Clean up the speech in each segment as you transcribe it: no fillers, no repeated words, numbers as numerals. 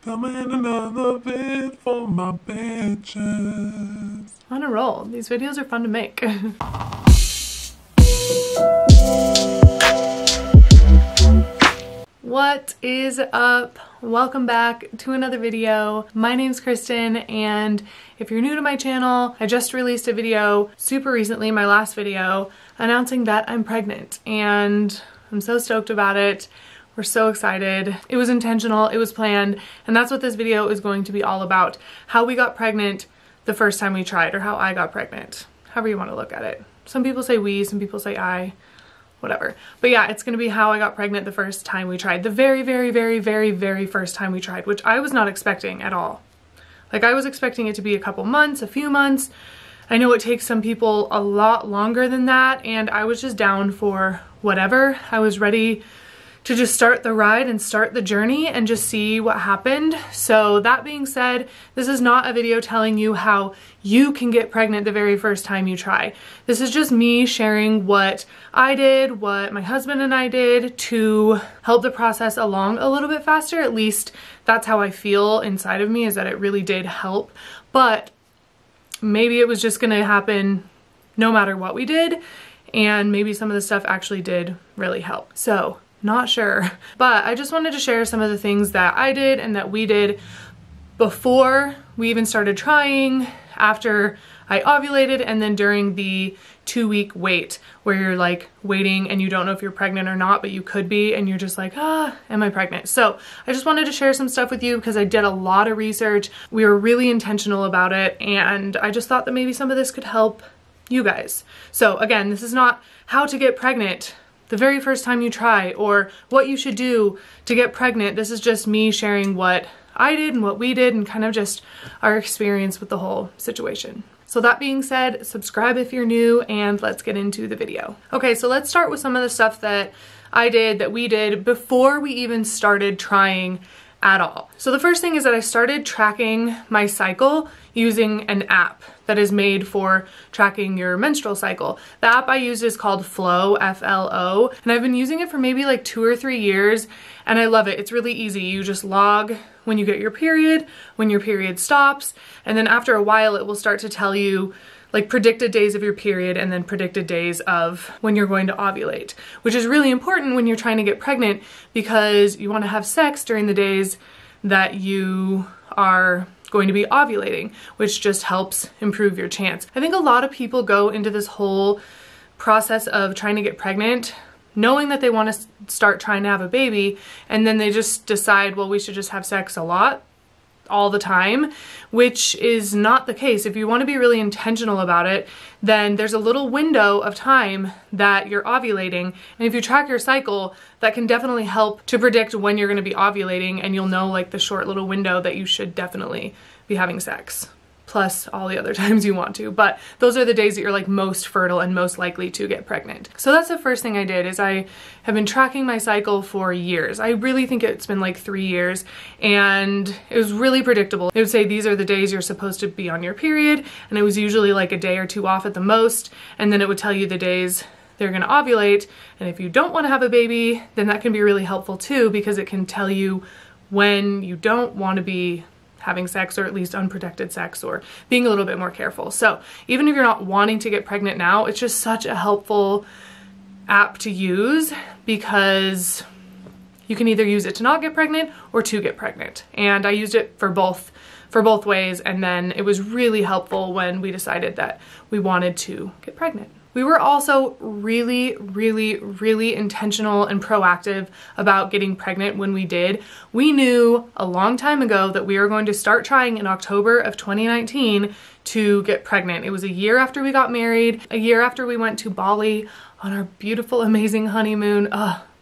Coming another vid for my bitches. On a roll. These videos are fun to make. What is up? Welcome back to another video. My name's Kristen, and if you're new to my channel, I just released a video super recently, my last video, announcing that I'm pregnant, and I'm so stoked about it. We're so excited. It was intentional, it was planned, and that's what this video is going to be all about. How we got pregnant the first time we tried, or how I got pregnant. However you want to look at it. Some people say we, some people say I, whatever. But yeah, it's gonna be how I got pregnant the first time we tried. The very first time we tried, which I was not expecting at all. Like, I was expecting it to be a couple months, a few months. I know it takes some people a lot longer than that, and I was just down for whatever. I was ready to just start the ride and start the journey and just see what happened. So that being said, this is not a video telling you how you can get pregnant the very first time you try. This is just me sharing what I did, what my husband and I did to help the process along a little bit faster. At least that's how I feel inside of me, is that it really did help. But maybe it was just gonna happen no matter what we did, and maybe some of the stuff actually did really help. So, not sure, but I just wanted to share some of the things that I did and that we did before we even started trying, after I ovulated, and then during the 2-week wait where you're like waiting and you don't know if you're pregnant or not, but you could be, and you're just like, am I pregnant? So I just wanted to share some stuff with you because I did a lot of research. We were really intentional about it, and I just thought that maybe some of this could help you guys. So again, this is not how to get pregnant the very first time you try, or what you should do to get pregnant. This is just me sharing what I did and what we did, and kind of just our experience with the whole situation. So that being said, subscribe if you're new, and let's get into the video. Okay, so let's start with some of the stuff that I did, that we did before we even started trying at all. So the first thing is that I started tracking my cycle using an app that is made for tracking your menstrual cycle. The app I used is called Flo, F-L-O, and I've been using it for maybe like 2 or 3 years, and I love it. It's really easy. You just log when you get your period, when your period stops, and then after a while it will start to tell you like predicted days of your period and then predicted days of when you're going to ovulate, which is really important when you're trying to get pregnant, because you want to have sex during the days that you are going to be ovulating, which just helps improve your chance. I think a lot of people go into this whole process of trying to get pregnant knowing that they want to start trying to have a baby, and then they just decide, well, we should just have sex a lot all the time, which is not the case. If you want to be really intentional about it, then there's a little window of time that you're ovulating, and if you track your cycle, that can definitely help to predict when you're going to be ovulating, and you'll know like the short little window that you should definitely be having sex, plus all the other times you want to. But those are the days that you're like most fertile and most likely to get pregnant. So that's the first thing I did, is I have been tracking my cycle for years. I really think it's been like 3 years, and it was really predictable. It would say these are the days you're supposed to be on your period, and it was usually like a day or 2 off at the most, and then it would tell you the days they're gonna ovulate. And if you don't want to have a baby, then that can be really helpful too, because it can tell you when you don't want to be having sex, or at least unprotected sex, or being a little bit more careful. So even if you're not wanting to get pregnant now, it's just such a helpful app to use, because you can either use it to not get pregnant or to get pregnant. And I used it for both ways, and then it was really helpful when we decided that we wanted to get pregnant. We were also really intentional and proactive about getting pregnant when we did. We knew a long time ago that we were going to start trying in October of 2019 to get pregnant. It was a year after we got married, a year after we went to Bali on our beautiful, amazing honeymoon.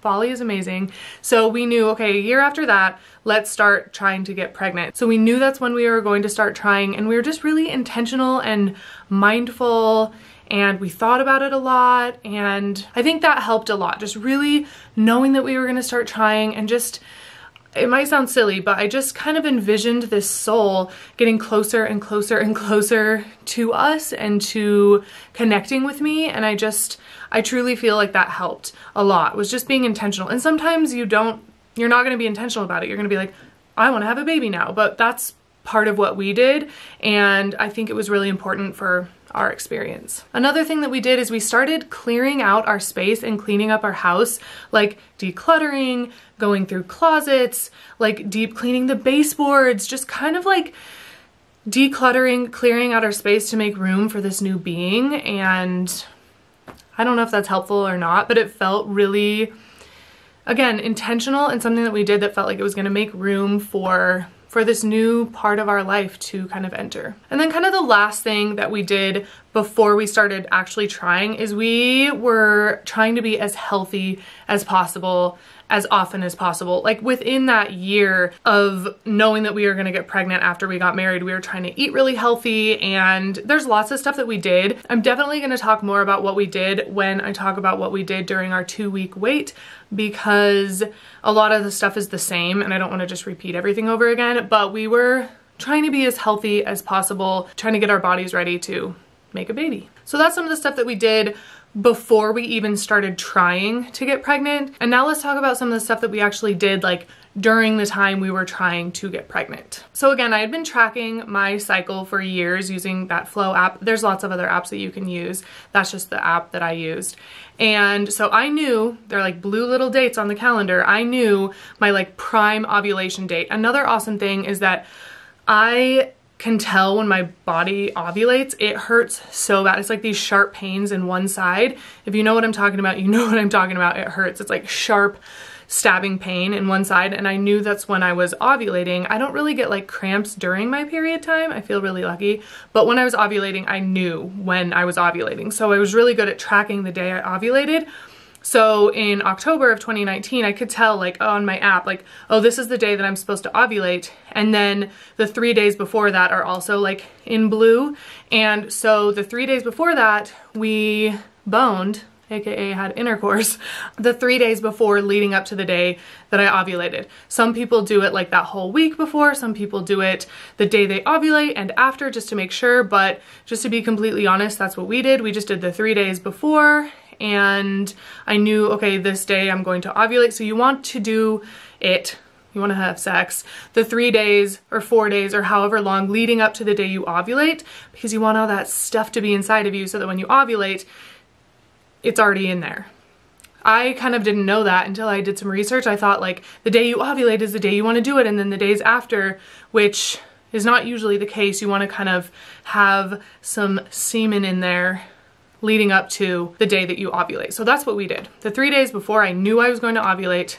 Bali is amazing. So we knew, okay, a year after that, let's start trying to get pregnant. So we knew that's when we were going to start trying, and we were just really intentional and mindful, and we thought about it a lot, and I think that helped a lot. Just really knowing that we were gonna start trying, and just, it might sound silly, but I just kind of envisioned this soul getting closer and closer and closer to us and to connecting with me, and I truly feel like that helped a lot, was just being intentional. And sometimes you're not gonna be intentional about it. You're gonna be like, I want to have a baby now. But that's part of what we did, and I think it was really important for our experience. Another thing that we did is we started clearing out our space and cleaning up our house, like decluttering, going through closets, like deep cleaning the baseboards, just kind of like decluttering, clearing out our space to make room for this new being. And I don't know if that's helpful or not, but it felt really, again, intentional and something that we did that felt like it was going to make room for this new part of our life to kind of enter. And then kind of the last thing that we did before we started actually trying is we were trying to be as healthy as possible, as often as possible. Like within that year of knowing that we were going to get pregnant after we got married, we were trying to eat really healthy, and there's lots of stuff that we did. I'm definitely going to talk more about what we did when I talk about what we did during our 2-week wait, because a lot of the stuff is the same and I don't want to just repeat everything over again, but we were trying to be as healthy as possible, trying to get our bodies ready to make a baby. So that's some of the stuff that we did before we even started trying to get pregnant. And now let's talk about some of the stuff that we actually did like during the time we were trying to get pregnant. So again, I had been tracking my cycle for years using that Flow app. There's lots of other apps that you can use. That's just the app that I used. And so I knew, they're like blue little dates on the calendar, I knew my like prime ovulation date. Another awesome thing is that I can tell when my body ovulates. It hurts so bad. It's like these sharp pains in one side. If you know what I'm talking about, you know what I'm talking about. It hurts. It's like sharp stabbing pain in one side, and I knew that's when I was ovulating. I don't really get like cramps during my period time. I feel really lucky, but when I was ovulating, I knew when I was ovulating. So I was really good at tracking the day I ovulated. So in October of 2019, I could tell like on my app, like, oh, this is the day that I'm supposed to ovulate. And then the 3 days before that are also like in blue. And so the 3 days before that, we boned, aka had intercourse, the 3 days before leading up to the day that I ovulated. Some people do it like that whole week before, some people do it the day they ovulate and after, just to make sure. But just to be completely honest, that's what we did. We just did the 3 days before, and I knew, okay, this day I'm going to ovulate. So you want to do it, you want to have sex the 3 days or 4 days or however long leading up to the day you ovulate, because you want all that stuff to be inside of you so that when you ovulate, it's already in there. I kind of didn't know that until I did some research. I thought like the day you ovulate is the day you want to do it, and then the days after, which is not usually the case, you want to kind of have some semen in there leading up to the day that you ovulate. So that's what we did. The 3 days before I knew I was going to ovulate,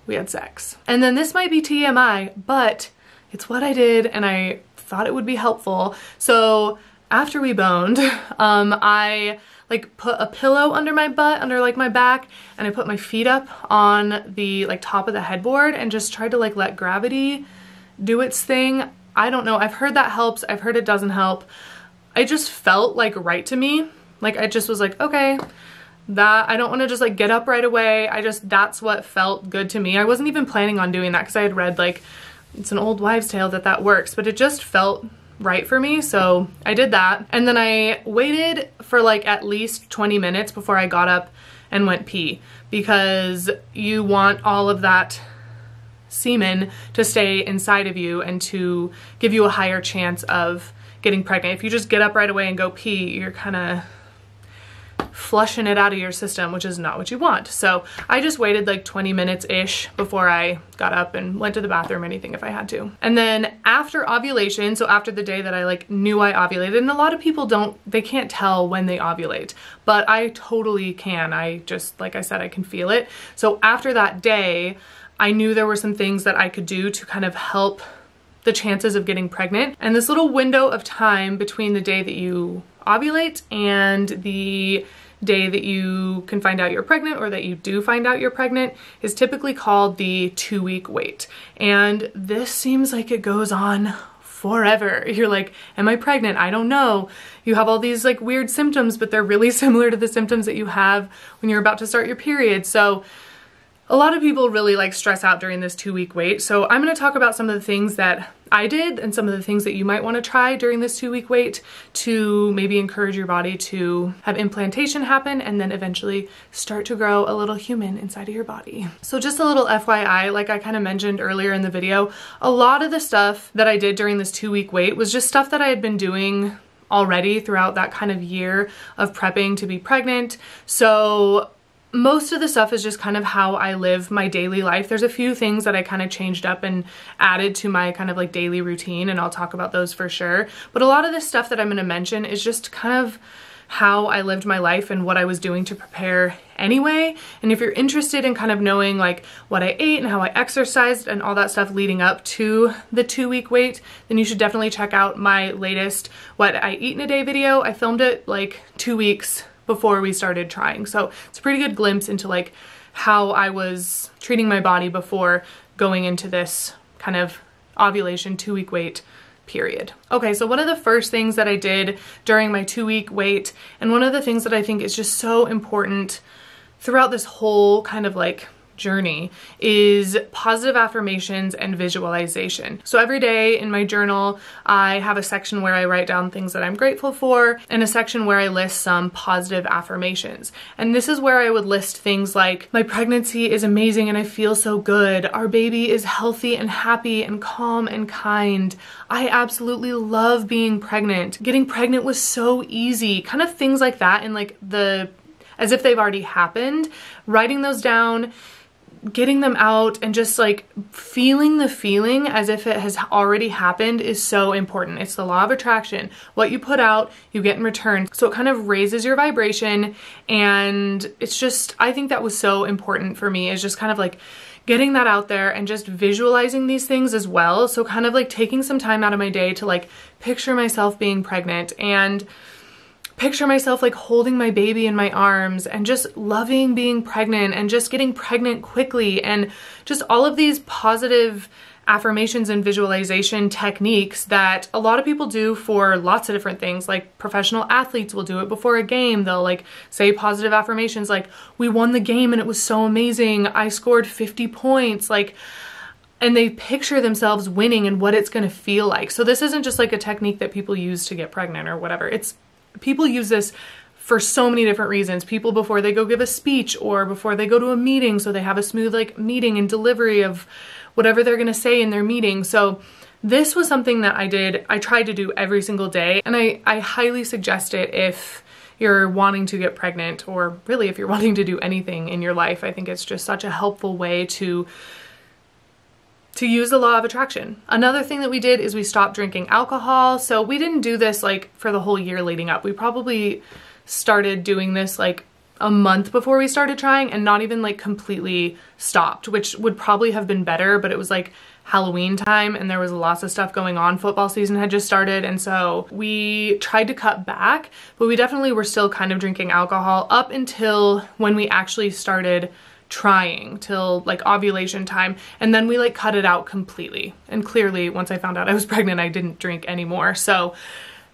we had sex. And then this might be TMI, but it's what I did and I thought it would be helpful. So after we boned, I like put a pillow under my butt, under like my back, and I put my feet up on the like top of the headboard and just tried to like let gravity do its thing. I don't know, I've heard that helps, I've heard it doesn't help. It just felt like right to me. Like I just was like, okay, that I don't want to just like get up right away. That's what felt good to me. I wasn't even planning on doing that because I had read like, it's an old wives' tale that works, but it just felt right for me. So I did that. And then I waited for like at least 20 minutes before I got up and went pee, because you want all of that semen to stay inside of you and to give you a higher chance of getting pregnant. If you just get up right away and go pee, you're kind of flushing it out of your system, which is not what you want. So I just waited like 20 minutes-ish before I got up and went to the bathroom or anything if I had to. And then after ovulation, so after the day that I like knew I ovulated, and a lot of people they can't tell when they ovulate, but I totally can. I just, like I said, I can feel it. So after that day, I knew there were some things that I could do to kind of help the chances of getting pregnant. And this little window of time between the day that you ovulate and the day that you can find out you're pregnant, or that you do find out you're pregnant, is typically called the 2-week wait. And this seems like it goes on forever. You're like, am I pregnant? I don't know. You have all these like weird symptoms, but they're really similar to the symptoms that you have when you're about to start your period. So A lot of people really like stress out during this 2-week wait, so I'm going to talk about some of the things that I did and some of the things that you might want to try during this 2-week wait to maybe encourage your body to have implantation happen and then eventually start to grow a little human inside of your body. So just a little FYI, like I kind of mentioned earlier in the video, a lot of the stuff that I did during this 2-week wait was just stuff that I had been doing already throughout that kind of year of prepping to be pregnant. So most of the stuff is just kind of how I live my daily life. There's a few things that I kind of changed up and added to my kind of like daily routine, and I'll talk about those for sure. But a lot of this stuff that I'm going to mention is just kind of how I lived my life and what I was doing to prepare anyway. And if you're interested in kind of knowing like what I ate and how I exercised and all that stuff leading up to the 2-week wait, then you should definitely check out my latest What I Eat in a Day video. I filmed it like 2 weeks before we started trying. So it's a pretty good glimpse into like how I was treating my body before going into this kind of ovulation 2-week wait period. Okay, so one of the first things that I did during my 2-week wait, and one of the things that I think is just so important throughout this whole kind of like journey, is positive affirmations and visualization. So every day in my journal, I have a section where I write down things that I'm grateful for and a section where I list some positive affirmations. And this is where I would list things like, my pregnancy is amazing and I feel so good. Our baby is healthy and happy and calm and kind. I absolutely love being pregnant. Getting pregnant was so easy. Kind of things like that, and like as if they've already happened. Writing those down, getting them out, and just like feeling the feeling as if it has already happened is so important. It's the law of attraction. What you put out, you get in return. So it kind of raises your vibration, and it's just, I think that was so important for me, is just kind of like getting that out there and just visualizing these things as well. So kind of like taking some time out of my day to like picture myself being pregnant and picture myself like holding my baby in my arms and just loving being pregnant and just getting pregnant quickly, and just all of these positive affirmations and visualization techniques that a lot of people do for lots of different things. Like professional athletes will do it before a game. They'll like say positive affirmations like, we won the game and it was so amazing. I scored 50 points. Like, and they picture themselves winning and what it's going to feel like. So this isn't just like a technique that people use to get pregnant or whatever. People use this for so many different reasons. People before they go give a speech or before they go to a meeting, so they have a smooth like meeting and delivery of whatever they're going to say in their meeting. So this was something that I tried to do every single day, and I highly suggest it if you're wanting to get pregnant, or really if you're wanting to do anything in your life. I think it's just such a helpful way to use the law of attraction. Another thing that we did is we stopped drinking alcohol. So we didn't do this like for the whole year leading up. We probably started doing this like a month before we started trying, and not even like completely stopped, which would probably have been better, but it was like Halloween time and there was lots of stuff going on. Football season had just started, and so we tried to cut back, but we definitely were still kind of drinking alcohol up until when we actually started trying, till like ovulation time, and then we like cut it out completely. And clearly once I found out I was pregnant, I didn't drink anymore. So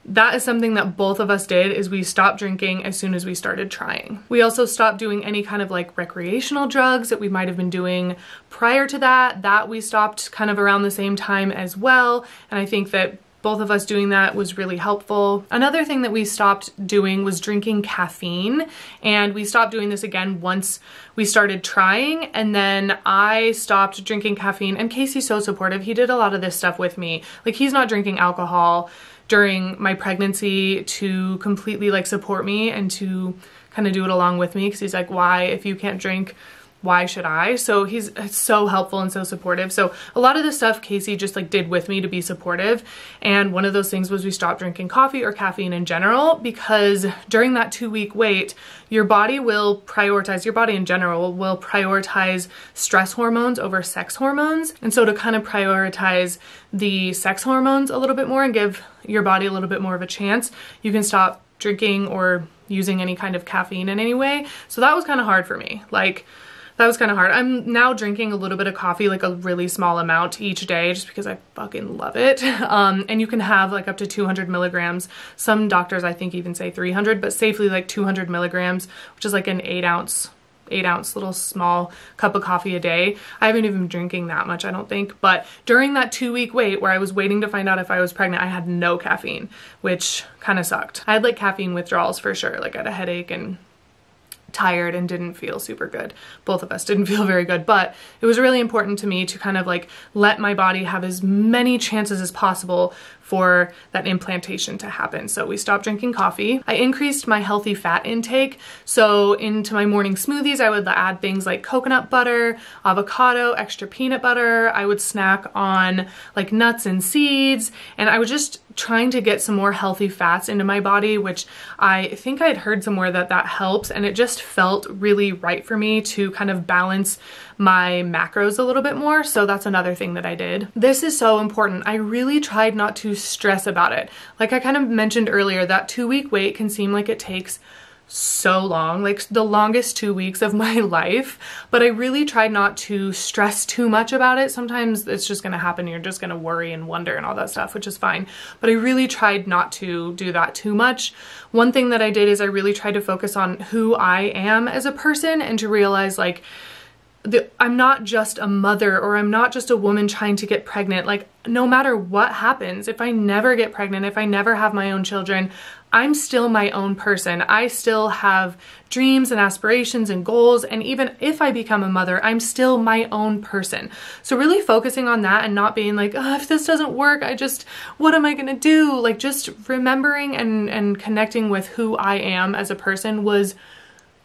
that is something that both of us did, is we stopped drinking as soon as we started trying. We also stopped doing any kind of like recreational drugs that we might have been doing prior to that we stopped kind of around the same time as well. And I think that both of us doing that was really helpful. Another thing that we stopped doing was drinking caffeine, and we stopped doing this again once we started trying, and then I stopped drinking caffeine, and Casey's so supportive. He did a lot of this stuff with me. Like, he's not drinking alcohol during my pregnancy to completely like support me and to kind of do it along with me, because he's like, why, if you can't drink, why should I? So he's so helpful and so supportive. So a lot of the stuff Casey just like did with me to be supportive. And one of those things was we stopped drinking coffee or caffeine in general, because during that 2-week wait, your body in general will prioritize stress hormones over sex hormones. And so to kind of prioritize the sex hormones a little bit more and give your body a little bit more of a chance, you can stop drinking or using any kind of caffeine in any way. So that was kind of hard for me. Like, that was kind of hard. I'm now drinking a little bit of coffee, like a really small amount each day, just because I fucking love it. And you can have like up to 200 milligrams. Some doctors I think even say 300, but safely like 200 milligrams, which is like an 8 8-ounce little small cup of coffee a day. I haven't even been drinking that much, I don't think. But during that 2-week wait where I was waiting to find out if I was pregnant, I had no caffeine, which kind of sucked. I had like caffeine withdrawals for sure. Like I had a headache and tired and didn't feel super good. Both of us didn't feel very good, but it was really important to me to kind of like let my body have as many chances as possible for that implantation to happen. So we stopped drinking coffee. I increased my healthy fat intake. So into my morning smoothies, I would add things like coconut butter, avocado, extra peanut butter. I would snack on like nuts and seeds. And I was just trying to get some more healthy fats into my body, which I think I'd heard somewhere that that helps. And it just felt really right for me to kind of balance my macros a little bit more. So that's another thing that I did. This is so important. I really tried not to stress about it. Like I kind of mentioned earlier, that 2-week wait can seem like it takes so long, like the longest 2 weeks of my life, but I really tried not to stress too much about it. Sometimes it's just going to happen. You're just going to worry and wonder and all that stuff, which is fine. But I really tried not to do that too much. One thing that I did is I really tried to focus on who I am as a person and to realize like, I'm not just a mother or I'm not just a woman trying to get pregnant. Like no matter what happens, if I never get pregnant, if I never have my own children, I'm still my own person. I still have dreams and aspirations and goals. And even if I become a mother, I'm still my own person. So really focusing on that and not being like, oh, if this doesn't work, what am I going to do? Like just remembering and connecting with who I am as a person was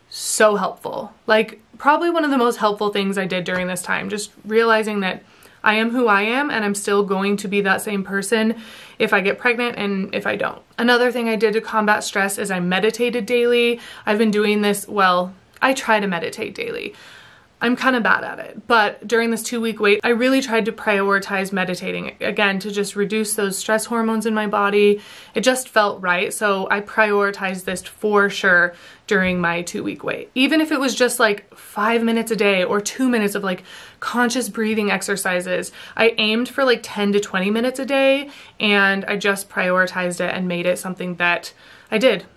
so helpful. Like probably one of the most helpful things I did during this time, just realizing that I am who I am and I'm still going to be that same person if I get pregnant and if I don't. Another thing I did to combat stress is I meditated daily. I've been doing this, well, I try to meditate daily. I'm kind of bad at it, but during this 2-week wait, I really tried to prioritize meditating again to just reduce those stress hormones in my body. It just felt right. So I prioritized this for sure during my 2-week wait. Even if it was just like 5 minutes a day or 2 minutes of like conscious breathing exercises, I aimed for like 10 to 20 minutes a day and I just prioritized it and made it something that I did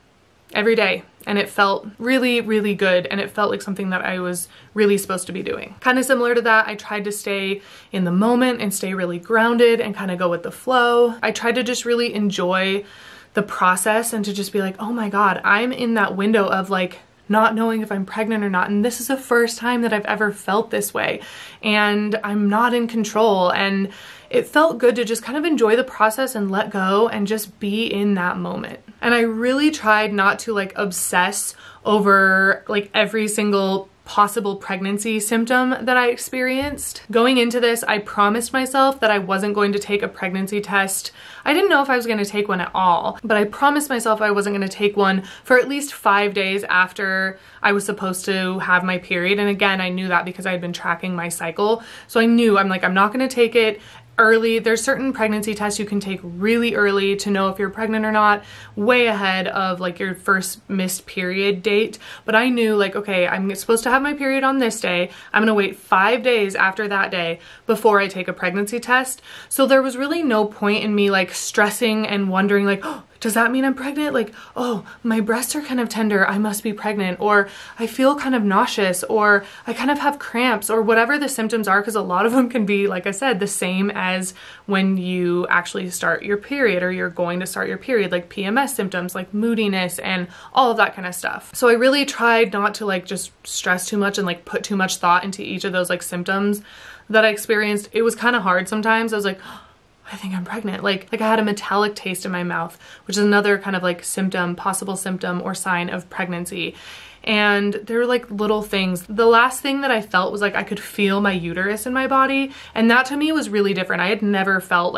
every day. And it felt really, really good. And it felt like something that I was really supposed to be doing. Kind of similar to that, I tried to stay in the moment and stay really grounded and kind of go with the flow. I tried to just really enjoy the process and to just be like, oh my God, I'm in that window of like not knowing if I'm pregnant or not. And this is the first time that I've ever felt this way. And I'm not in control. And it felt good to just kind of enjoy the process and let go and just be in that moment. And I really tried not to like obsess over like every single possible pregnancy symptom that I experienced. Going into this, I promised myself that I wasn't going to take a pregnancy test. I didn't know if I was going to take one at all, but I promised myself I wasn't going to take one for at least 5 days after I was supposed to have my period. And again, I knew that because I had been tracking my cycle. So I knew, I'm not going to take it early. There's certain pregnancy tests you can take really early to know if you're pregnant or not, way ahead of like your first missed period date. But I knew like, okay, I'm supposed to have my period on this day. I'm gonna wait 5 days after that day before I take a pregnancy test. So there was really no point in me like stressing and wondering like, oh, does that mean I'm pregnant? Like, oh, my breasts are kind of tender, I must be pregnant. Or I feel kind of nauseous, or I kind of have cramps, or whatever the symptoms are, because a lot of them can be, like I said, the same as when you actually start your period or you're going to start your period, like PMS symptoms, like moodiness and all of that kind of stuff. So I really tried not to like just stress too much and like put too much thought into each of those like symptoms that I experienced. It was kind of hard sometimes. I was like, oh, I think I'm pregnant. Like I had a metallic taste in my mouth, which is another kind of like symptom, possible symptom or sign of pregnancy. And there were like little things. The last thing that I felt was like I could feel my uterus in my body. And that to me was really different. I had never felt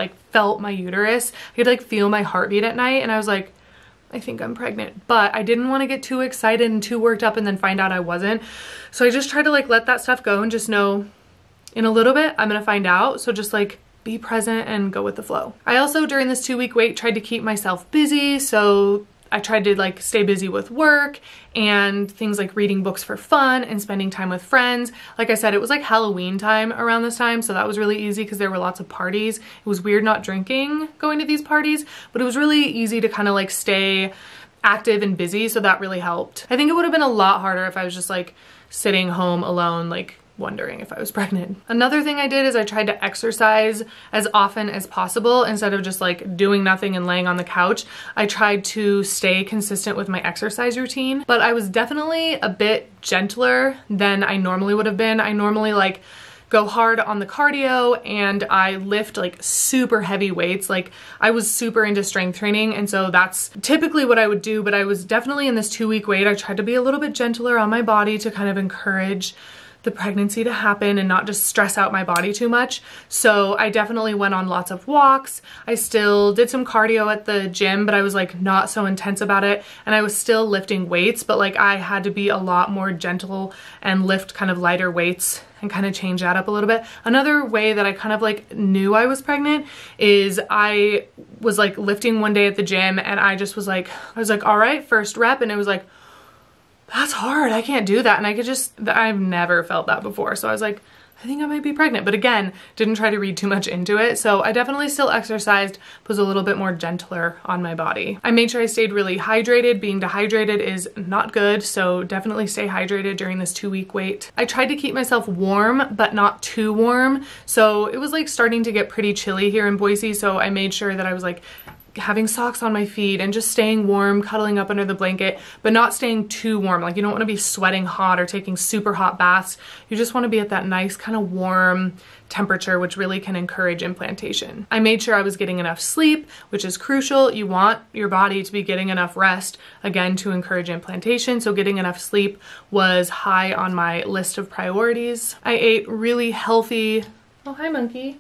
my uterus. I could like feel my heartbeat at night. And I was like, I think I'm pregnant. But I didn't want to get too excited and too worked up and then find out I wasn't. So I just tried to like let that stuff go and just know in a little bit, I'm gonna find out. So just like be present and go with the flow. I also, during this 2-week wait, tried to keep myself busy. So I tried to like stay busy with work and things like reading books for fun and spending time with friends. Like I said, it was like Halloween time around this time. So that was really easy because there were lots of parties. It was weird not drinking going to these parties, but it was really easy to kind of like stay active and busy, so that really helped. I think it would have been a lot harder if I was just like sitting home alone, like wondering if I was pregnant. Another thing I did is I tried to exercise as often as possible instead of just like doing nothing and laying on the couch. I tried to stay consistent with my exercise routine, but I was definitely a bit gentler than I normally would have been. I normally like go hard on the cardio and I lift like super heavy weights. Like I was super into strength training, and so that's typically what I would do, but I was definitely in this 2-week wait. I tried to be a little bit gentler on my body to kind of encourage the pregnancy to happen and not just stress out my body too much. So I definitely went on lots of walks. I still did some cardio at the gym, but I was like not so intense about it. And I was still lifting weights, but like I had to be a lot more gentle and lift kind of lighter weights and kind of change that up a little bit. Another way that I kind of like knew I was pregnant is I was like lifting one day at the gym and I was like, all right, first rep. And it was like, that's hard, I can't do that. And I've never felt that before. So I was like, I think I might be pregnant. But again, didn't try to read too much into it. So I definitely still exercised, but was a little bit more gentler on my body. I made sure I stayed really hydrated. Being dehydrated is not good. So definitely stay hydrated during this 2-week wait. I tried to keep myself warm, but not too warm. So it was like starting to get pretty chilly here in Boise. So I made sure that I was like having socks on my feet and just staying warm, cuddling up under the blanket, but not staying too warm. Like you don't want to be sweating hot or taking super hot baths. You just want to be at that nice kind of warm temperature, which really can encourage implantation. I made sure I was getting enough sleep, which is crucial. You want your body to be getting enough rest, again, to encourage implantation. So getting enough sleep was high on my list of priorities. I ate really healthy, oh hi monkey.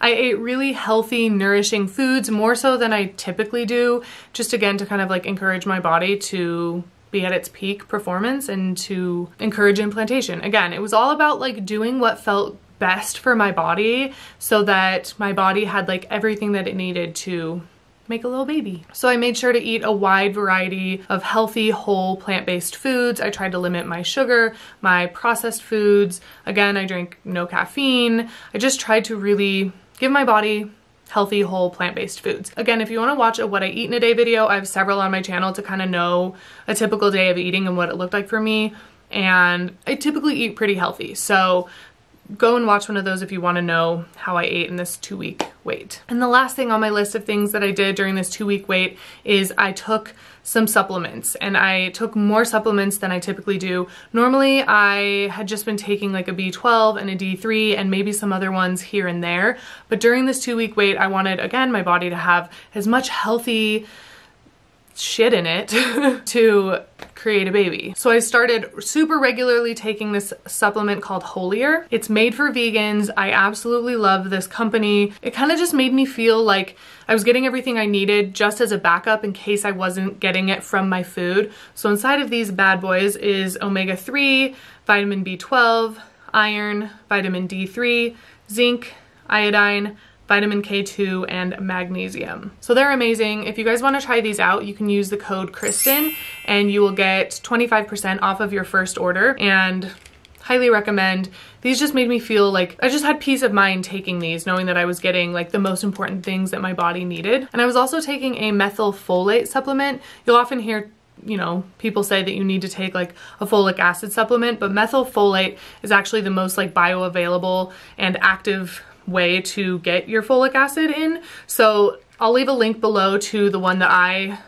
I ate really healthy, nourishing foods, more so than I typically do, just again to kind of like encourage my body to be at its peak performance and to encourage implantation. Again, it was all about like doing what felt best for my body so that my body had like everything that it needed to make a little baby. So I made sure to eat a wide variety of healthy, whole, plant-based foods. I tried to limit my sugar, my processed foods. Again, I drank no caffeine. I just tried to really give my body healthy, whole, plant-based foods. Again, if you want to watch a what I eat in a day video, I have several on my channel to kind of know a typical day of eating and what it looked like for me. And I typically eat pretty healthy. So go and watch one of those if you want to know how I ate in this 2-week wait. And the last thing on my list of things that I did during this 2-week wait is I took some supplements, and I took more supplements than I typically do. Normally I had just been taking like a B12 and a D3 and maybe some other ones here and there. But during this 2-week wait, I wanted, again, my body to have as much healthy shit in it to create a baby. So I started super regularly taking this supplement called Holier. It's made for vegans. I absolutely love this company. It kind of just made me feel like I was getting everything I needed just as a backup in case I wasn't getting it from my food. So inside of these bad boys is omega-3, vitamin B12, iron, vitamin D3, zinc, iodine, vitamin K2, and magnesium. So they're amazing. If you guys want to try these out, you can use the code Kristen and you will get 25% off of your first order, and highly recommend. These just made me feel like I just had peace of mind taking these, knowing that I was getting like the most important things that my body needed. And I was also taking a methylfolate supplement. You'll often hear, you know, people say that you need to take like a folic acid supplement, but methylfolate is actually the most like bioavailable and active way to get your folic acid in. So I'll leave a link below to the one that I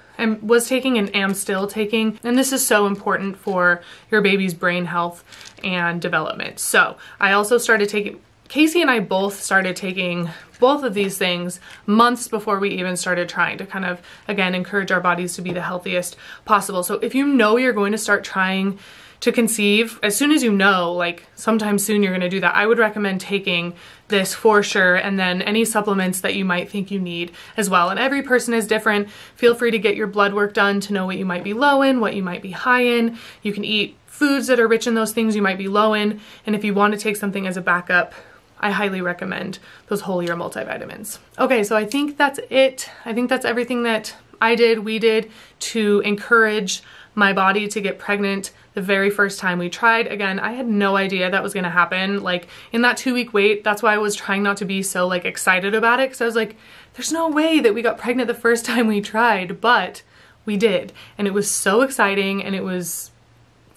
was taking and am still taking, and this is so important for your baby's brain health and development. So I also started taking, Casey and I both started taking both of these things months before we even started trying to kind of, again, encourage our bodies to be the healthiest possible. So if you know you're going to start trying to conceive, as soon as you know, like sometime soon you're gonna do that, I would recommend taking this for sure, and then any supplements that you might think you need as well. And every person is different. Feel free to get your blood work done to know what you might be low in, what you might be high in. You can eat foods that are rich in those things you might be low in. And if you want to take something as a backup, I highly recommend those Holier multivitamins. Okay, so I think that's it. I think that's everything that we did to encourage my body to get pregnant the very first time we tried. Again, I had no idea that was gonna happen. Like in that 2-week wait, that's why I was trying not to be so like excited about it, because I was like, there's no way that we got pregnant the first time we tried, but we did. And it was so exciting, and it was,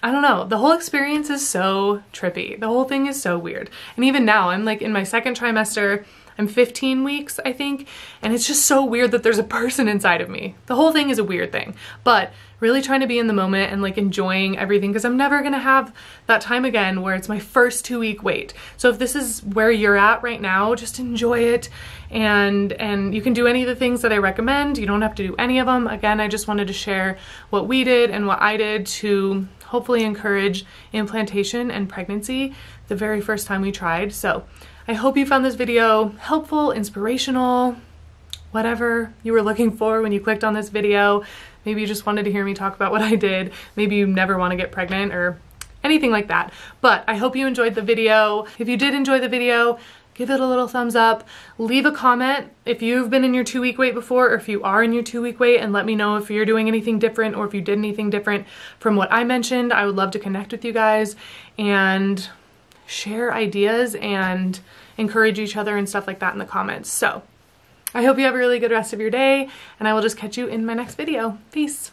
I don't know, the whole experience is so trippy. The whole thing is so weird. And even now, I'm like in my second trimester, I'm 15 weeks, I think, and it's just so weird that there's a person inside of me. The whole thing is a weird thing, but really trying to be in the moment and like enjoying everything, because I'm never gonna have that time again where it's my first 2-week wait. So if this is where you're at right now, just enjoy it, and you can do any of the things that I recommend. You don't have to do any of them. Again, I just wanted to share what we did and what I did to hopefully encourage implantation and pregnancy the very first time we tried. So I hope you found this video helpful, inspirational, whatever you were looking for when you clicked on this video. Maybe you just wanted to hear me talk about what I did. Maybe you never want to get pregnant or anything like that. But I hope you enjoyed the video. If you did enjoy the video, give it a little thumbs up. Leave a comment if you've been in your 2-week wait before, or if you are in your 2-week wait, and let me know if you're doing anything different or if you did anything different from what I mentioned. I would love to connect with you guys and share ideas and encourage each other and stuff like that in the comments. So I hope you have a really good rest of your day, and I will just catch you in my next video. Peace.